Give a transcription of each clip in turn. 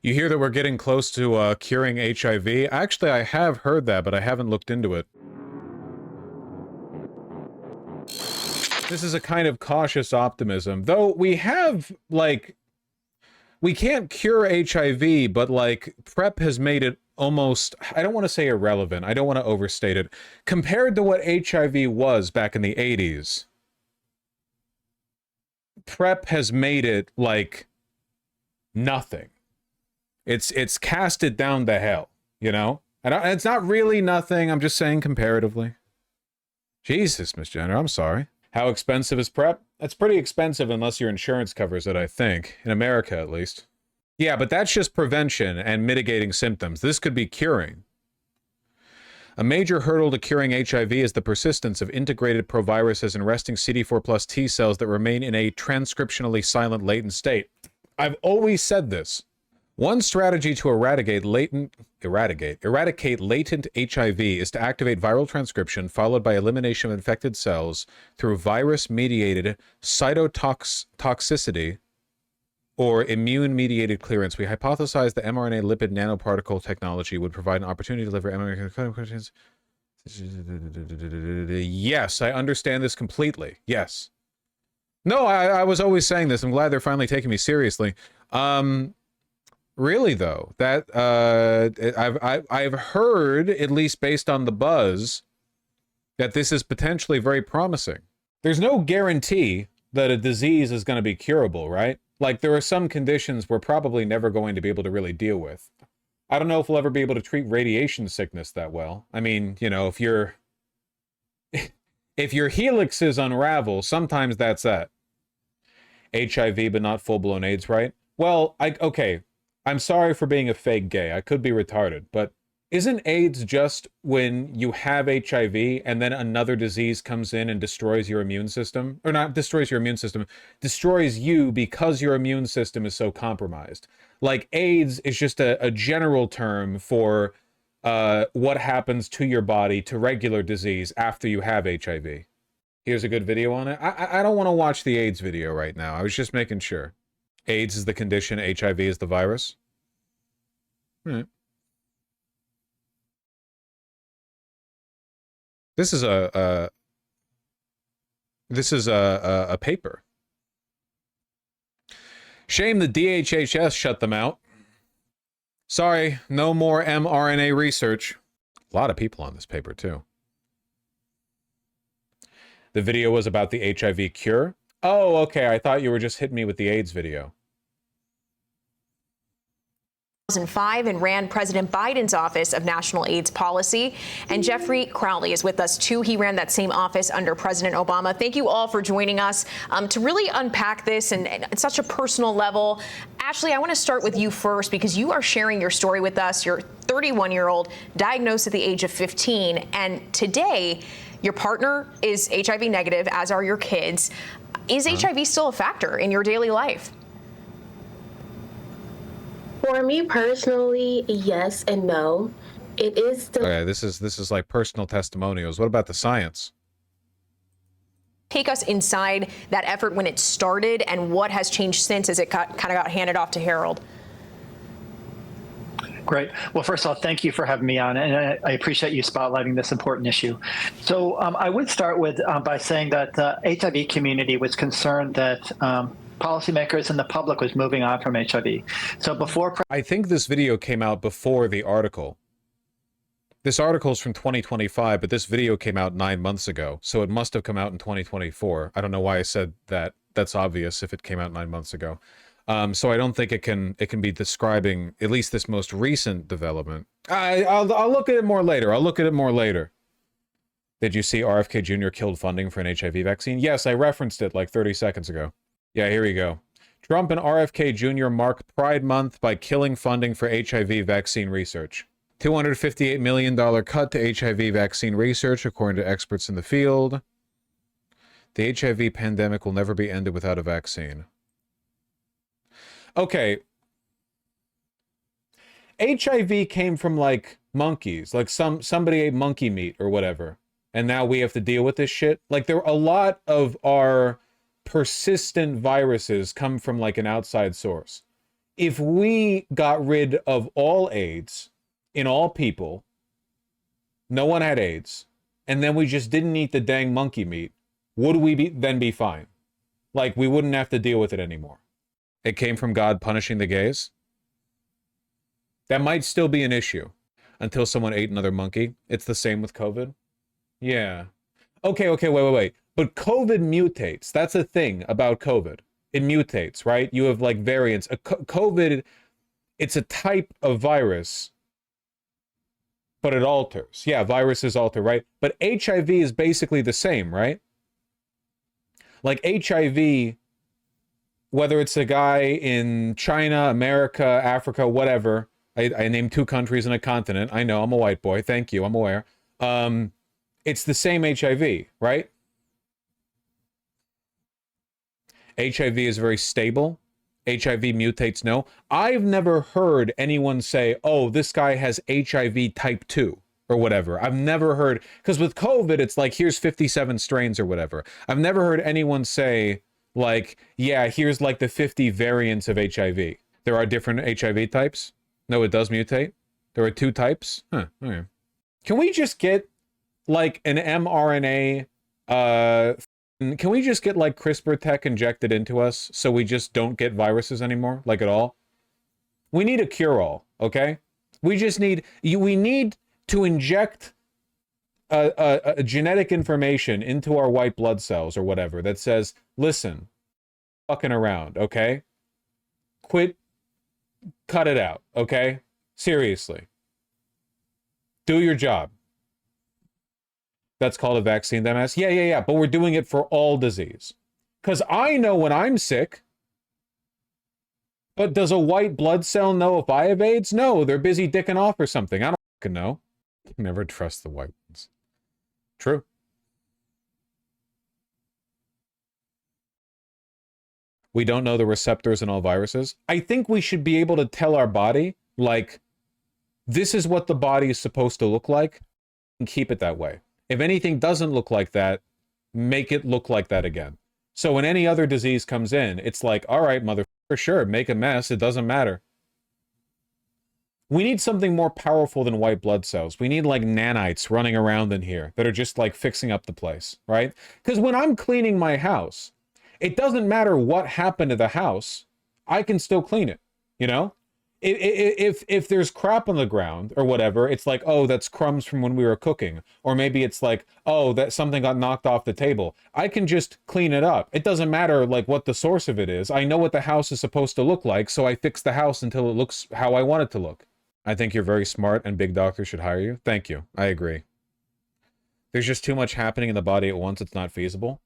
You hear that we're getting close to curing HIV? Actually, I have heard that, but I haven't looked into it. This is a kind of cautious optimism, though we have, like, we can't cure HIV, but, like, PrEP has made it almost, I don't want to say irrelevant, I don't want to overstate it, compared to what HIV was back in the 80s. PrEP has made it, like, nothing. It's cast it down to hell, you know? And it's not really nothing, I'm just saying comparatively. Jesus, Miss Jenner, I'm sorry. How expensive is PrEP? It's pretty expensive unless your insurance covers it, I think. In America, at least. Yeah, but that's just prevention and mitigating symptoms. This could be curing. A major hurdle to curing HIV is the persistence of integrated proviruses and resting CD4 plus T cells that remain in a transcriptionally silent latent state. I've always said this. One strategy to eradicate latent HIV is to activate viral transcription followed by elimination of infected cells through virus-mediated cytotoxicity or immune-mediated clearance. We hypothesized the mRNA lipid nanoparticle technology would provide an opportunity to deliver mRNA. Yes, I understand this completely. Yes. No, I was always saying this. I'm glad they're finally taking me seriously. Really though, that I've heard, at least based on the buzz, that this is potentially very promising. There's no guarantee that a disease is going to be curable, right? Like, there are some conditions we're probably never going to be able to really deal with. I don't know if we'll ever be able to treat radiation sickness that well. I mean, you know, if your helixes unravel, sometimes that's that. HIV, but not full-blown AIDS, right? Well, okay. I'm sorry for being a fake gay. I could be retarded, but isn't AIDS just when you have HIV and then another disease comes in and destroys your immune system? Or not destroys your immune system, destroys you because your immune system is so compromised. Like, AIDS is just a general term for what happens to your body, to regular disease after you have HIV. Here's a good video on it. I don't want to watch the AIDS video right now. I was just making sure. AIDS is the condition, HIV is the virus. Right. This is a paper. Shame the DHHS shut them out. Sorry, no more mRNA research. A lot of people on this paper too. The video was about the HIV cure. Oh, okay. I thought you were just hitting me with the AIDS video. 2005 and ran President Biden's Office of National AIDS Policy. And Jeffrey Crowley is with us, too. He ran that same office under President Obama. Thank you all for joining us to really unpack this and at such a personal level. Ashley, I want to start with you first because you are sharing your story with us. You're 31-year-old, diagnosed at the age of 15. And today, your partner is HIV negative, as are your kids. Is HIV still a factor in your daily life? For me personally, yes and no. It is still. Okay, this is like personal testimonials. What about the science? Take us inside that effort when it started and what has changed since as it kind of got handed off to Harold. Great. Well, first of all, thank you for having me on, and I appreciate you spotlighting this important issue. So I would start with by saying that the HIV community was concerned that policymakers and the public was moving on from HIV. So before... I think this video came out before the article. This article is from 2025, but this video came out 9 months ago, so it must have come out in 2024. I don't know why I said that. That's obvious if it came out 9 months ago. So I don't think it can be describing at least this most recent development. I'll look at it more later. I'll look at it more later. Did you see RFK Jr. killed funding for an HIV vaccine? Yes, I referenced it like 30 seconds ago. Yeah, here we go. Trump and RFK Jr. mark Pride Month by killing funding for HIV vaccine research. $258 million cut to HIV vaccine research, according to experts in the field. The HIV pandemic will never be ended without a vaccine. Okay. HIV came from, like, monkeys. Like, somebody ate monkey meat or whatever. And now we have to deal with this shit. Like, there a lot of our persistent viruses come from, like, an outside source. if we got rid of all AIDS in all people, no one had AIDS, and then we just didn't eat the dang monkey meat, would we then be fine? Like, we wouldn't have to deal with it anymore. It came from God punishing the gays? That might still be an issue until someone ate another monkey. It's the same with COVID. Yeah. Okay, wait. But COVID mutates. That's a thing about COVID. It mutates, right? You have like variants. COVID, it's a type of virus, but it alters. Yeah, viruses alter, right? But HIV is basically the same, right? Like HIV, whether it's a guy in China, America, Africa, whatever. I named 2 countries and a continent. I know, I'm a white boy. Thank you, I'm aware. It's the same HIV, right? HIV is very stable. HIV mutates, no. I've never heard anyone say, oh, this guy has HIV type 2 or whatever. I've never heard, because with COVID, it's like, here's 57 strains or whatever. I've never heard anyone say, like, yeah, here's like the 50 variants of HIV. There are different HIV types. No, it does mutate. There are 2 types. Huh. Okay. Can we just get like an mRNA? Can we just get like CRISPR tech injected into us so we just don't get viruses anymore, like at all? We need a cure-all, okay? We just need we need to inject a genetic information into our white blood cells or whatever that says, listen, fucking around, okay? Quit. Cut it out, okay? Seriously. Do your job. That's called a vaccine, dumbass. Yeah. But we're doing it for all disease. Because I know when I'm sick. But does a white blood cell know if I have AIDS? No, they're busy dicking off or something. I don't fucking know. Never trust the white ones. True. We don't know the receptors in all viruses. I think we should be able to tell our body, like, this is what the body is supposed to look like, and keep it that way. If anything doesn't look like that, make it look like that again. So when any other disease comes in, it's like, all right, motherfucker, sure, make a mess, it doesn't matter. We need something more powerful than white blood cells. We need like nanites running around in here that are just like fixing up the place, right? Because when I'm cleaning my house, it doesn't matter what happened to the house. I can still clean it, you know? If there's crap on the ground or whatever, it's like, oh, that's crumbs from when we were cooking. Or maybe it's like, oh, that something got knocked off the table. I can just clean it up. It doesn't matter like what the source of it is. I know what the house is supposed to look like, so I fix the house until it looks how I want it to look. I think you're very smart and big doctors should hire you. Thank you. I agree. There's just too much happening in the body at once. It's not feasible.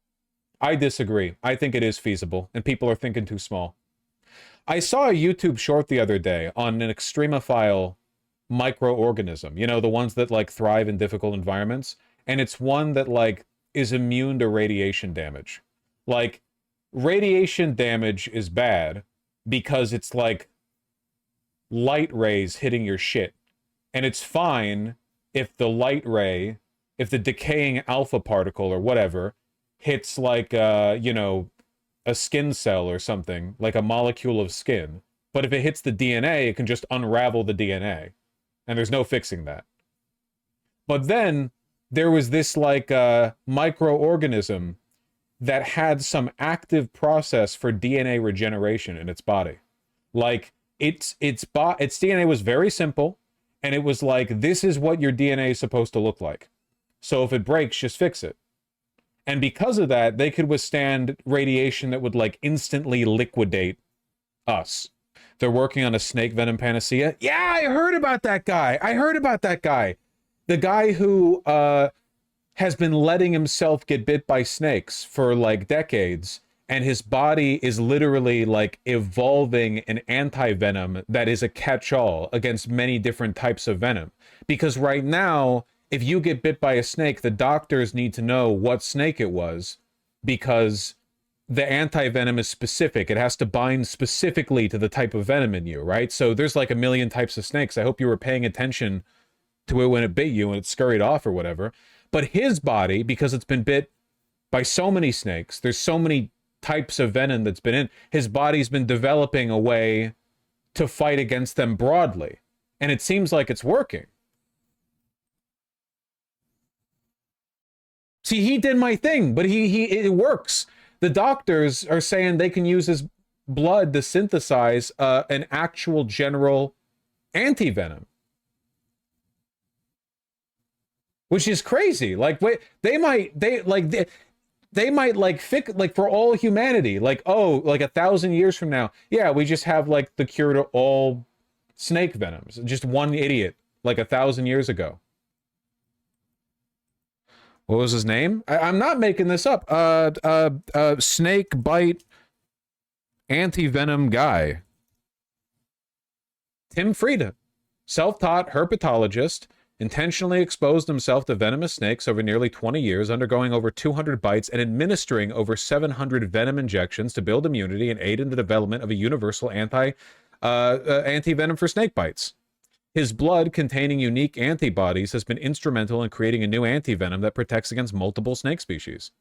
I disagree. I think it is feasible, and people are thinking too small. I saw a YouTube short the other day on an extremophile microorganism. You know, the ones that, like, thrive in difficult environments. And it's one that, like, is immune to radiation damage. Like, radiation damage is bad because it's, like, light rays hitting your shit. And it's fine if the light ray, if the decaying alpha particle or whatever hits like, you know, a skin cell or something, like a molecule of skin. But if it hits the DNA, it can just unravel the DNA. And there's no fixing that. But then there was this like microorganism that had some active process for DNA regeneration in its body. Like its DNA was very simple, and it was like, this is what your DNA is supposed to look like. So if it breaks, just fix it. And because of that, they could withstand radiation that would like instantly liquidate us. They're working on a snake venom panacea. Yeah, I heard about that guy. The guy who has been letting himself get bit by snakes for like decades. And his body is literally like evolving an anti-venom that is a catch-all against many different types of venom. Because right now, if you get bit by a snake, the doctors need to know what snake it was, because the anti-venom is specific. It has to bind specifically to the type of venom in you, right? So there's like a million types of snakes. I hope you were paying attention to it when it bit you and it scurried off or whatever. But his body, because it's been bit by so many snakes, there's so many types of venom that's been in, his body's been developing a way to fight against them broadly. And it seems like it's working. See, he did my thing, but it works. The doctors are saying they can use his blood to synthesize an actual general anti-venom. Which is crazy. Like, wait, they might like fix, like, for all humanity, like, oh, like 1,000 years from now, yeah, we just have like the cure to all snake venoms. Just one idiot, like 1,000 years ago. What was his name? I'm not making this up. Snake bite anti-venom guy. Tim Frieda, self-taught herpetologist, intentionally exposed himself to venomous snakes over nearly 20 years, undergoing over 200 bites and administering over 700 venom injections to build immunity and aid in the development of a universal anti-venom for snake bites. His blood, containing unique antibodies, has been instrumental in creating a new anti-venom that protects against multiple snake species.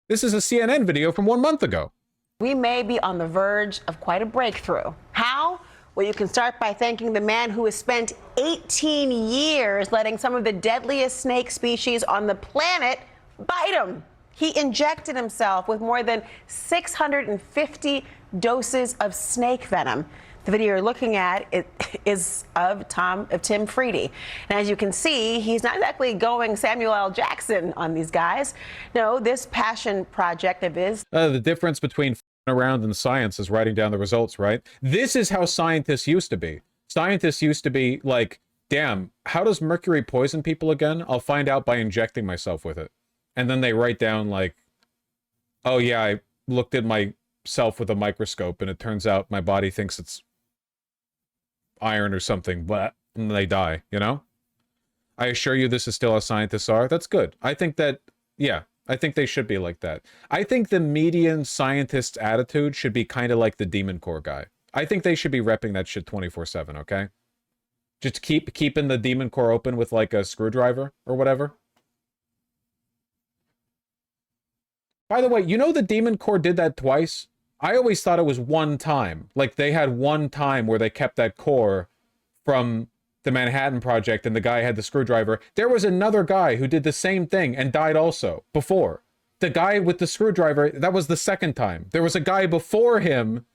This is a CNN video from 1 month ago. We may be on the verge of quite a breakthrough. How? Well, you can start by thanking the man who has spent 18 years letting some of the deadliest snake species on the planet bite him. He injected himself with more than 650 doses of snake venom. The video you're looking at is of Tim Friede. And as you can see, he's not exactly going Samuel L. Jackson on these guys. No, this passion project of his. The difference between around and science is writing down the results, right? This is how scientists used to be. Scientists used to be like, damn, how does mercury poison people again? I'll find out by injecting myself with it. And then they write down like, oh yeah, I looked at myself with a microscope and it turns out my body thinks it's iron or something, but and they die, you know? I assure you this is still how scientists are. That's good. I think that, yeah, I think they should be like that. I think the median scientist's attitude should be kind of like the Demon Core guy. I think they should be repping that shit 24/7, okay? Just keeping the Demon Core open with like a screwdriver or whatever. By the way, you know the Demon Core did that twice? I always thought it was one time. Like, they had one time where they kept that core from the Manhattan Project and the guy had the screwdriver. There was another guy who did the same thing and died also, before. The guy with the screwdriver, that was the second time. There was a guy before him,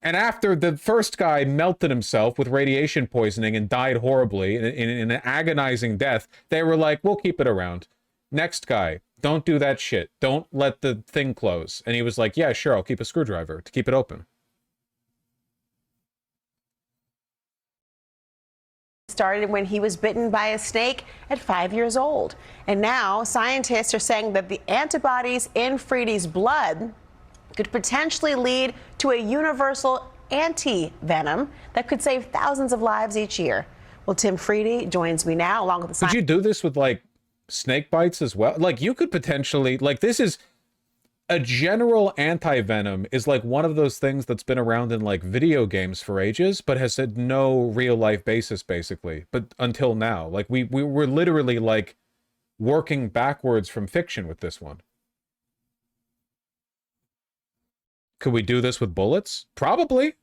and after the first guy melted himself with radiation poisoning and died horribly in an agonizing death, they were like, we'll keep it around. Next guy, don't do that shit. Don't let the thing close. And he was like, yeah, sure, I'll keep a screwdriver to keep it open. Started when he was bitten by a snake at 5 years old. And now scientists are saying that the antibodies in Friede's blood could potentially lead to a universal anti-venom that could save thousands of lives each year. Well, Tim Friede joins me now along with the science. Would you do this with like snake bites as well? Like, you could potentially, like, this is a general anti-venom is like one of those things that's been around in like video games for ages, but has had no real life basis basically. But until now, like we were literally like working backwards from fiction with this one. Could we do this with bullets? Probably.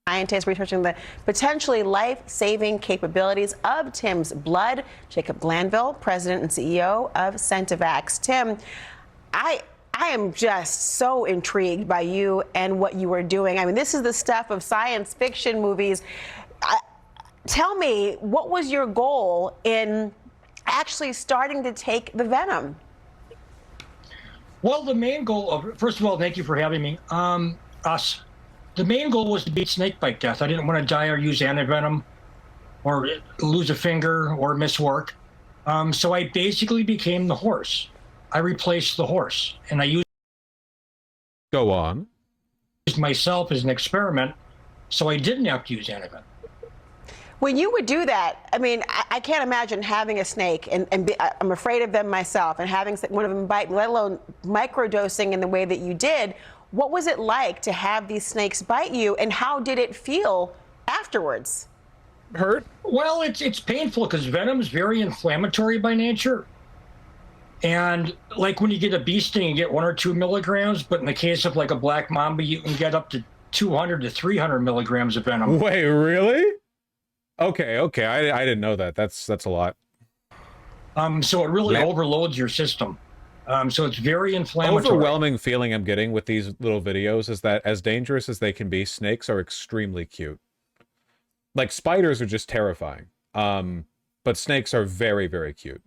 Scientists researching the potentially life-saving capabilities of Tim's blood. Jacob Glanville, president and CEO of Centivax. Tim, I am just so intrigued by you and what you are doing. I mean, this is the stuff of science fiction movies. Tell me, what was your goal in actually starting to take the venom? Well, the main goal of, first of all, thank you for having me. The main goal was to beat snakebite death. I didn't want to die or use antivenom or lose a finger or miss work. So I basically became the horse. I replaced the horse, and I used Go on. myself as an experiment, so I didn't have to use antivenom. When you would do that, I mean, I can't imagine having a snake, and I'm afraid of them myself, and having one of them bite me, let alone microdosing in the way that you did. What was it like to have these snakes bite you, and how did it feel afterwards? Hurt? Well, it's painful because venom is very inflammatory by nature. And like when you get a bee sting, you get 1 or 2 milligrams, but in the case of like a black mamba, you can get up to 200 to 300 milligrams of venom. Wait, really? Okay, I didn't know that. That's a lot. So it really overloads your system. So it's very inflammatory. Overwhelming feeling I'm getting with these little videos is that as dangerous as they can be, snakes are extremely cute. Like spiders are just terrifying. But snakes are very, very cute.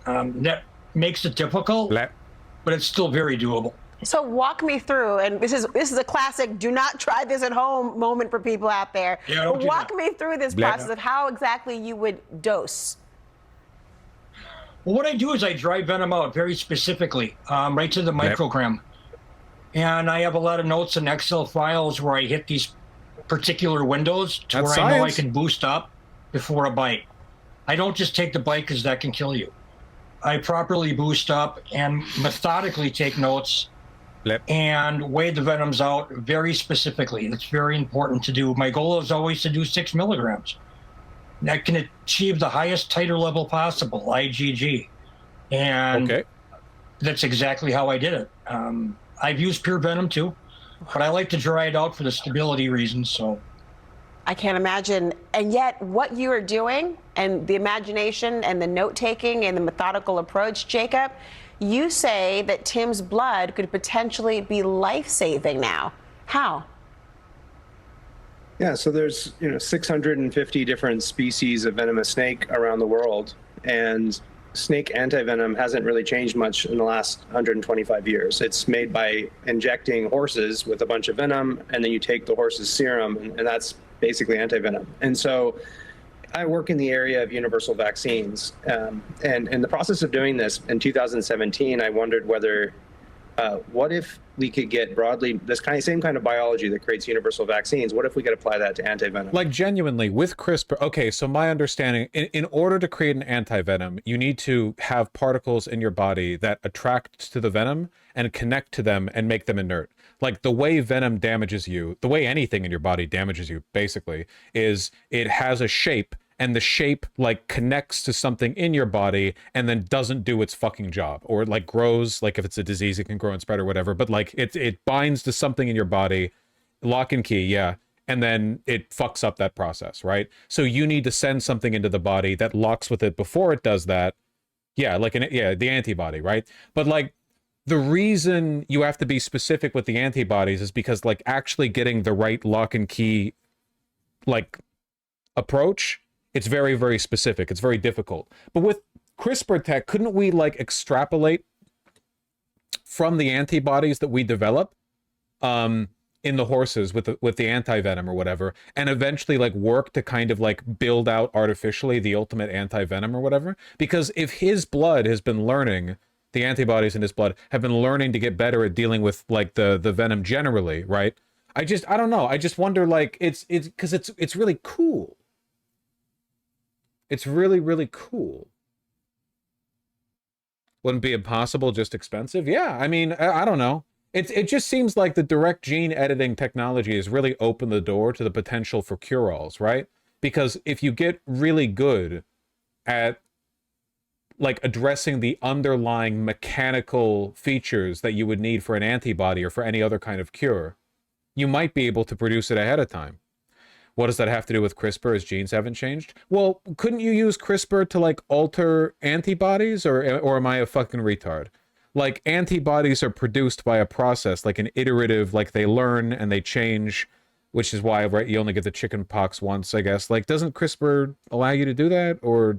That makes it difficult, but it's still very doable. So walk me through, and this is a classic do not try this at home moment for people out there. Yeah, don't do walk that. me through this process of how exactly you would dose. Well, what I do is I dry venom out very specifically, right to the microgram. And I have a lot of notes in Excel files where I hit these particular windows to where I know I can boost up before a bite. I don't just take the bite because that can kill you. I properly boost up and methodically take notes and weigh the venoms out very specifically. That's very important to do. My goal is always to do 6 milligrams. That can achieve the highest titer level possible, IgG. And that's exactly how I did it. I've used pure venom too, but I like to dry it out for the stability reasons. So I can't imagine. And yet what you are doing and the imagination and the note-taking and the methodical approach, Jacob, you say that Tim's blood could potentially be life-saving now. How? Yeah, so there's 650 different species of venomous snake around the world, and snake anti-venom hasn't really changed much in the last 125 years. It's made by injecting horses with a bunch of venom, and then you take the horse's serum, and that's basically anti-venom. And so I work in the area of universal vaccines, and in the process of doing this in 2017, I wondered whether what if we could get broadly this same kind of biology that creates universal vaccines? What if we could apply that to antivenom? Like genuinely with CRISPR. Okay, so my understanding, in order to create an antivenom, you need to have particles in your body that attract to the venom and connect to them and make them inert. Like the way venom damages you, the way anything in your body damages you, basically, is it has a shape, and the shape like connects to something in your body and then doesn't do its fucking job, or it like grows, like if it's a disease it can grow and spread or whatever, but like it binds to something in your body, lock and key, yeah, and then it fucks up that process, right? So you need to send something into the body that locks with it before it does that. Yeah, like the antibody, right? But like the reason you have to be specific with the antibodies is because like actually getting the right lock and key like approach, it's very, very specific. It's very difficult. But with CRISPR tech, couldn't we like extrapolate from the antibodies that we develop in the horses with the anti-venom or whatever, and eventually like work to kind of like build out artificially the ultimate anti-venom or whatever? Because if his blood has been learning, the antibodies in his blood have been learning to get better at dealing with like the venom generally, right? I don't know. I just wonder, like, it's because it's really cool. It's really, really cool. Wouldn't be impossible, just expensive? Yeah, I mean, I don't know. It just seems like the direct gene editing technology has really opened the door to the potential for cure-alls, right? Because if you get really good at like addressing the underlying mechanical features that you would need for an antibody or for any other kind of cure, you might be able to produce it ahead of time. What does that have to do with CRISPR? As genes haven't changed? Well, couldn't you use CRISPR to like alter antibodies, or am I a fucking retard? Like antibodies are produced by a process, like an iterative, like they learn and they change, which is why, right, you only get the chicken pox once, I guess. Like, doesn't CRISPR allow you to do that? Or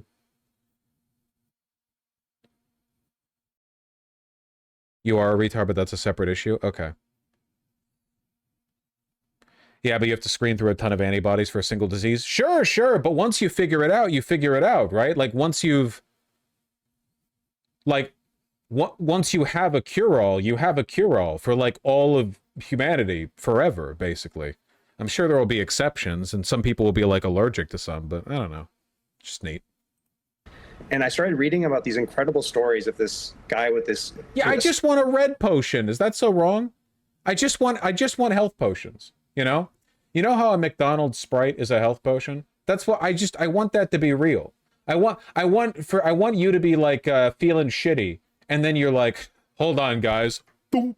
you are a retard, but that's a separate issue? Okay. Yeah, but you have to screen through a ton of antibodies for a single disease. Sure, but once you figure it out, you figure it out, right? Like once you've, like, once you have a cure-all, you have a cure-all for like all of humanity forever, basically. I'm sure there will be exceptions, and some people will be like allergic to some, but I don't know. Just neat. And I started reading about these incredible stories of this guy with this. Yeah, I just want a red potion. Is that so wrong? I just want health potions. You know how a McDonald's Sprite is a health potion? That's what I want that to be real. I want you to be like feeling shitty, and then you're like, hold on, guys. Dunk.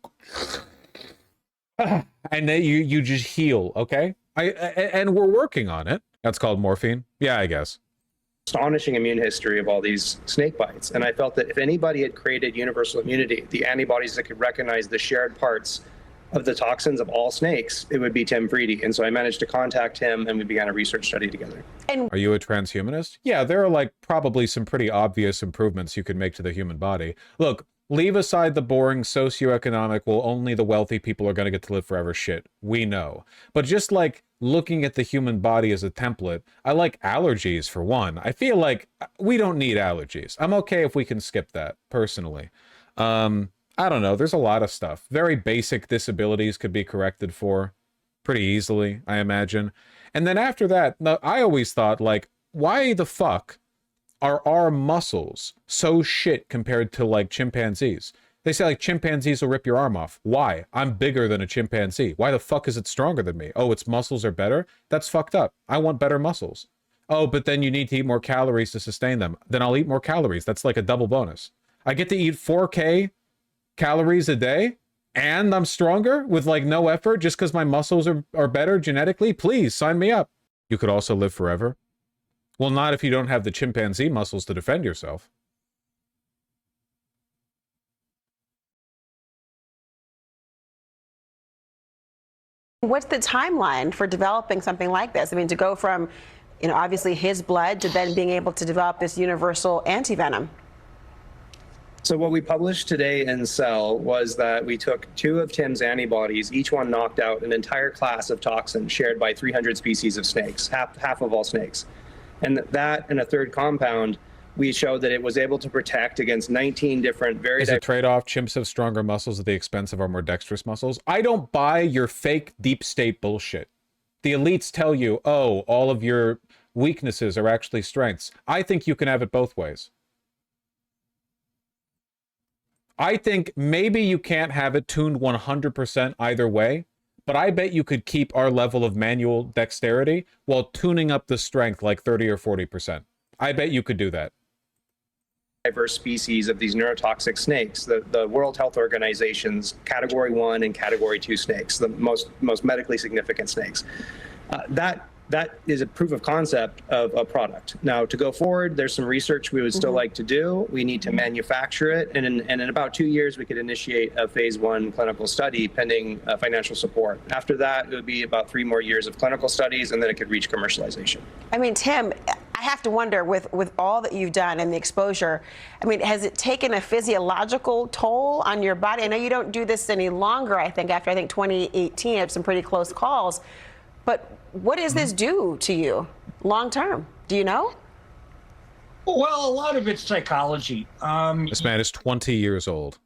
And then you just heal, okay? And we're working on it. That's called morphine. Yeah, I guess. Astonishing immune history of all these snake bites. And I felt that if anybody had created universal immunity, the antibodies that could recognize the shared parts of the toxins of all snakes, it would be Tim Freedy. And so I managed to contact him and we began a research study together. Are you a transhumanist? Yeah, there are like probably some pretty obvious improvements you could make to the human body. Look, leave aside the boring socioeconomic, well, only the wealthy people are going to get to live forever shit. We know. But just like looking at the human body as a template, I like allergies for one. I feel like we don't need allergies. I'm okay if we can skip that, personally. I don't know. There's a lot of stuff. Very basic disabilities could be corrected for pretty easily, I imagine. And then after that, I always thought, like, why the fuck are our muscles so shit compared to, like, chimpanzees? They say, like, chimpanzees will rip your arm off. Why? I'm bigger than a chimpanzee. Why the fuck is it stronger than me? Oh, its muscles are better? That's fucked up. I want better muscles. Oh, but then you need to eat more calories to sustain them. Then I'll eat more calories. That's like a double bonus. I get to eat 4K calories a day and I'm stronger with like no effort just because my muscles are better genetically. Please sign me up. You could also live forever. Well, not if you don't have the chimpanzee muscles to defend yourself. What's the timeline for developing something like this? I mean, to go from, you know, obviously his blood to then being able to develop this universal antivenom. So what we published today in Cell was that we took 2 of Tim's antibodies. Each one knocked out an entire class of toxins shared by 300 species of snakes, half of all snakes. And that and a third compound, we showed that it was able to protect against 19 different very... Is a trade-off chimps have stronger muscles at the expense of our more dexterous muscles? I don't buy your fake deep state bullshit. The elites tell you, oh, all of your weaknesses are actually strengths. I think you can have it both ways. I think maybe you can't have it tuned 100% either way, but I bet you could keep our level of manual dexterity while tuning up the strength like 30 or 40%. I bet you could do that. Diverse species of these neurotoxic snakes, the World Health Organization's Category 1 and Category 2 snakes, the most medically significant snakes. That is a proof of concept of a product. Now, to go forward, there's some research we would still like to do. We need to manufacture it, and in about 2 years, we could initiate a phase 1 clinical study pending financial support. After that, it would be about 3 more years of clinical studies, and then it could reach commercialization. I mean, Tim, I have to wonder, with all that you've done and the exposure, I mean, has it taken a physiological toll on your body? I know you don't do this any longer, I think, after 2018, you had some pretty close calls, but what does this do to you long term? Do you know? Well, a lot of it's psychology. This man is 20 years old.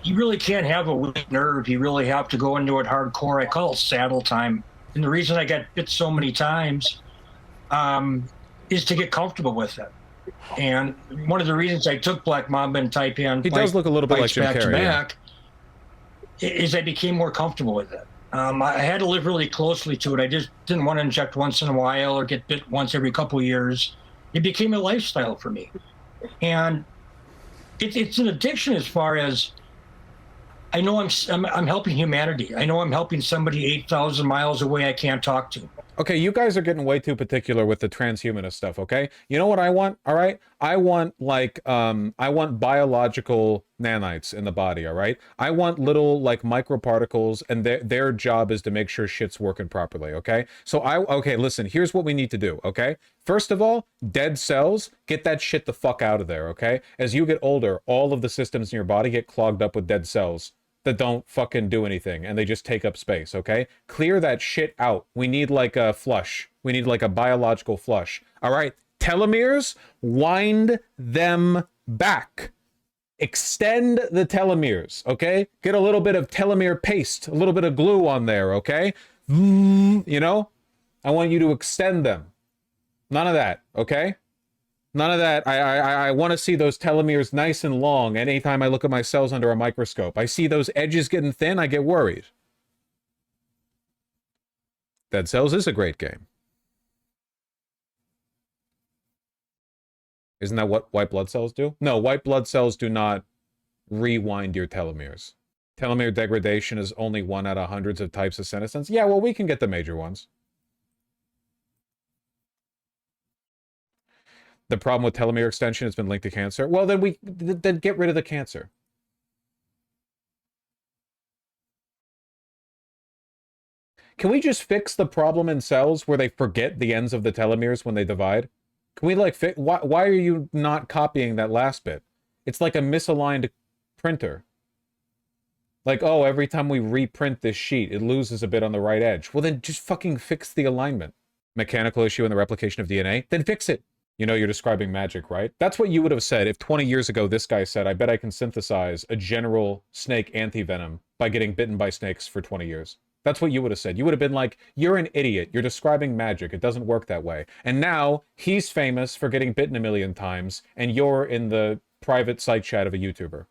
You really can't have a weak nerve. You really have to go into it hardcore. I call it saddle time. And the reason I got bit so many times is to get comfortable with it. And one of the reasons I took Black Mamba and Taipan, he does look a little bit like Jim Carrey, back, is I became more comfortable with it. I had to live really closely to it. I just didn't want to inject once in a while or get bit once every couple of years. It became a lifestyle for me. And it's an addiction as far as I know I'm helping humanity. I know I'm helping somebody 8,000 miles away I can't talk to. Okay, you guys are getting way too particular with the transhumanist stuff, okay? You know what I want, all right? I want, like, I want biological nanites in the body, all right? I want little, like, microparticles, and their job is to make sure shit's working properly, okay? So okay, listen, here's what we need to do, okay? First of all, dead cells, get that shit the fuck out of there, okay? As you get older, all of the systems in your body get clogged up with dead cells that don't fucking do anything, and they just take up space, okay? Clear that shit out. We need like a flush. We need like a biological flush. All right, telomeres, wind them back. Extend the telomeres, okay? Get a little bit of telomere paste, a little bit of glue on there, okay? You know? I want you to extend them. None of that, okay? None of that. I want to see those telomeres nice and long. Anytime I look at my cells under a microscope, I see those edges getting thin, I get worried. Dead Cells is a great game. Isn't that what white blood cells do? No, white blood cells do not rewind your telomeres. Telomere degradation is only one out of hundreds of types of senescence. Yeah, well, we can get the major ones. The problem with telomere extension has been linked to cancer. Well, then get rid of the cancer. Can we just fix the problem in cells where they forget the ends of the telomeres when they divide? Can we like why are you not copying that last bit? It's like a misaligned printer. Like, oh, every time we reprint this sheet, it loses a bit on the right edge. Well, then just fucking fix the alignment. Mechanical issue in the replication of DNA? Then fix it. You know, you're describing magic, right? That's what you would have said if 20 years ago this guy said, I bet I can synthesize a general snake anti-venom by getting bitten by snakes for 20 years. That's what you would have said. You would have been like, you're an idiot. You're describing magic. It doesn't work that way. And now he's famous for getting bitten a million times, and you're in the private side chat of a YouTuber.